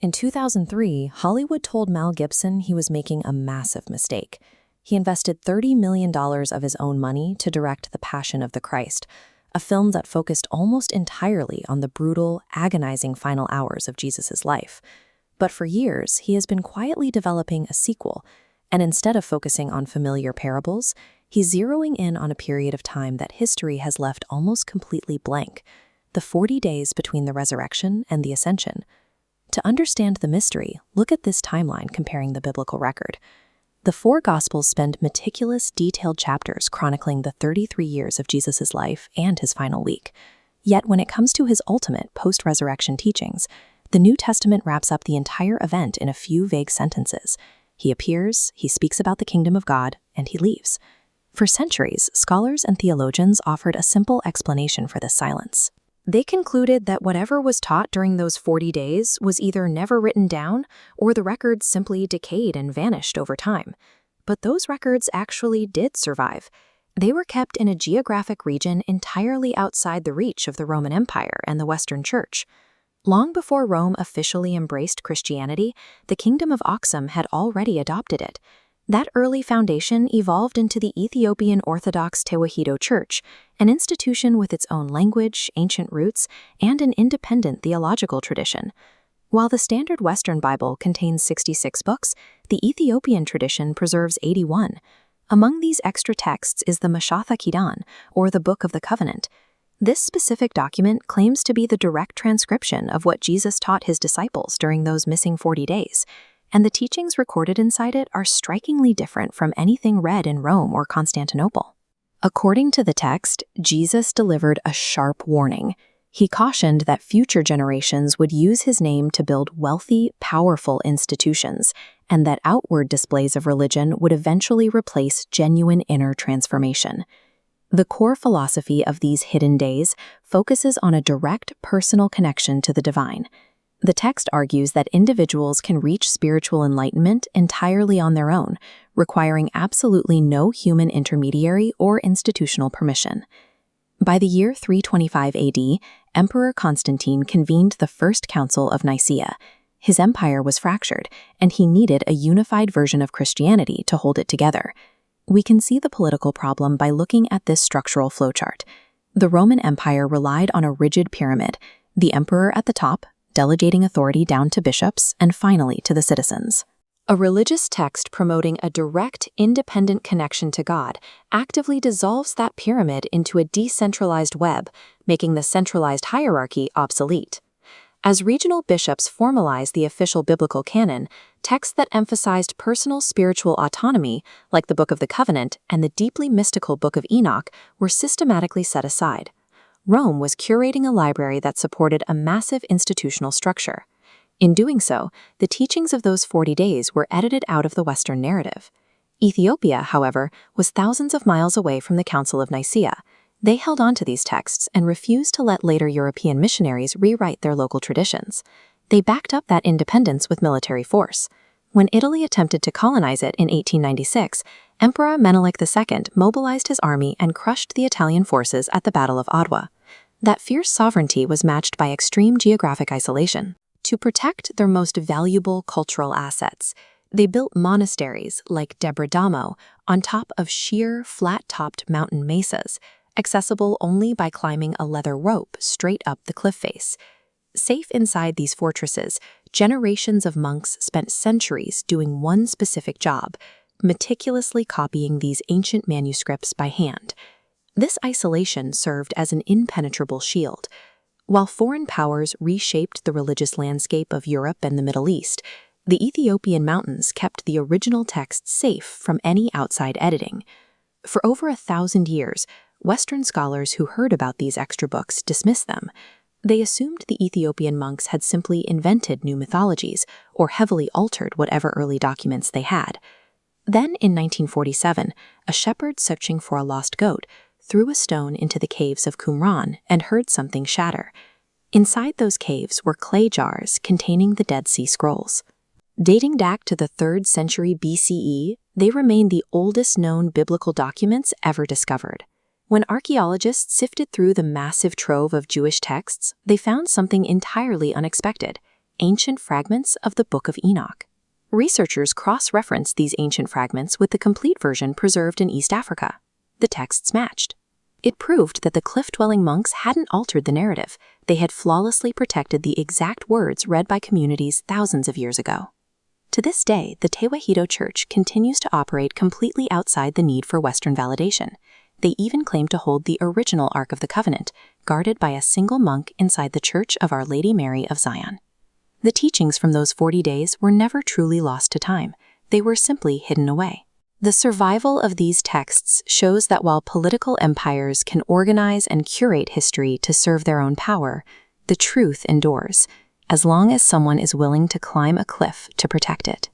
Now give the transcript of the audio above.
In 2003, Hollywood told Mel Gibson he was making a massive mistake. He invested $30 million of his own money to direct The Passion of the Christ, a film that focused almost entirely on the brutal, agonizing final hours of Jesus' life. But for years, he has been quietly developing a sequel, and instead of focusing on familiar parables, he's zeroing in on a period of time that history has left almost completely blank, the 40 days between the resurrection and the ascension. To understand the mystery, look at this timeline comparing the biblical record. The four Gospels spend meticulous, detailed chapters chronicling the 33 years of Jesus' life and his final week. Yet when it comes to his ultimate post-resurrection teachings, the New Testament wraps up the entire event in a few vague sentences. He appears, he speaks about the kingdom of God, and he leaves. For centuries, scholars and theologians offered a simple explanation for this silence. They concluded that whatever was taught during those 40 days was either never written down or the records simply decayed and vanished over time. But those records actually did survive. They were kept in a geographic region entirely outside the reach of the Roman Empire and the Western Church. Long before Rome officially embraced Christianity, the Kingdom of Aksum had already adopted it. That early foundation evolved into the Ethiopian Orthodox Tewahedo Church, an institution with its own language, ancient roots, and an independent theological tradition. While the standard Western Bible contains 66 books, the Ethiopian tradition preserves 81. Among these extra texts is the Mashafa Kidan, or the Book of the Covenant. This specific document claims to be the direct transcription of what Jesus taught his disciples during those missing 40 days. And the teachings recorded inside it are strikingly different from anything read in Rome or Constantinople. According to the text, Jesus delivered a sharp warning. He cautioned that future generations would use his name to build wealthy, powerful institutions, and that outward displays of religion would eventually replace genuine inner transformation. The core philosophy of these hidden days focuses on a direct personal connection to the divine. The text argues that individuals can reach spiritual enlightenment entirely on their own, requiring absolutely no human intermediary or institutional permission. By the year 325 AD, Emperor Constantine convened the First Council of Nicaea. His empire was fractured, and he needed a unified version of Christianity to hold it together. We can see the political problem by looking at this structural flowchart. The Roman Empire relied on a rigid pyramid, the emperor at the top, delegating authority down to bishops, and finally to the citizens. A religious text promoting a direct, independent connection to God actively dissolves that pyramid into a decentralized web, making the centralized hierarchy obsolete. As regional bishops formalized the official biblical canon, texts that emphasized personal spiritual autonomy, like the Book of the Covenant and the deeply mystical Book of Enoch, were systematically set aside. Rome was curating a library that supported a massive institutional structure. In doing so, the teachings of those 40 days were edited out of the Western narrative. Ethiopia, however, was thousands of miles away from the Council of Nicaea. They held on to these texts and refused to let later European missionaries rewrite their local traditions. They backed up that independence with military force. When Italy attempted to colonize it in 1896, Emperor Menelik II mobilized his army and crushed the Italian forces at the Battle of Adwa. That fierce sovereignty was matched by extreme geographic isolation. To protect their most valuable cultural assets, they built monasteries like Debre Damo on top of sheer, flat-topped mountain mesas, accessible only by climbing a leather rope straight up the cliff face. Safe inside these fortresses, generations of monks spent centuries doing one specific job, meticulously copying these ancient manuscripts by hand. This isolation served as an impenetrable shield. While foreign powers reshaped the religious landscape of Europe and the Middle East, the Ethiopian mountains kept the original texts safe from any outside editing. For over 1,000 years, Western scholars who heard about these extra books dismissed them. They assumed the Ethiopian monks had simply invented new mythologies or heavily altered whatever early documents they had. Then, in 1947, a shepherd searching for a lost goat threw a stone into the caves of Qumran and heard something shatter. Inside those caves were clay jars containing the Dead Sea Scrolls. Dating back to the 3rd century BCE, they remain the oldest known biblical documents ever discovered. When archaeologists sifted through the massive trove of Jewish texts, they found something entirely unexpected: ancient fragments of the Book of Enoch. Researchers cross-referenced these ancient fragments with the complete version preserved in East Africa. The texts matched. It proved that the cliff-dwelling monks hadn't altered the narrative. They had flawlessly protected the exact words read by communities thousands of years ago. To this day, the Tewahedo Church continues to operate completely outside the need for Western validation. They even claim to hold the original Ark of the Covenant, guarded by a single monk inside the Church of Our Lady Mary of Zion. The teachings from those 40 days were never truly lost to time. They were simply hidden away. The survival of these texts shows that while political empires can organize and curate history to serve their own power, the truth endures, as long as someone is willing to climb a cliff to protect it.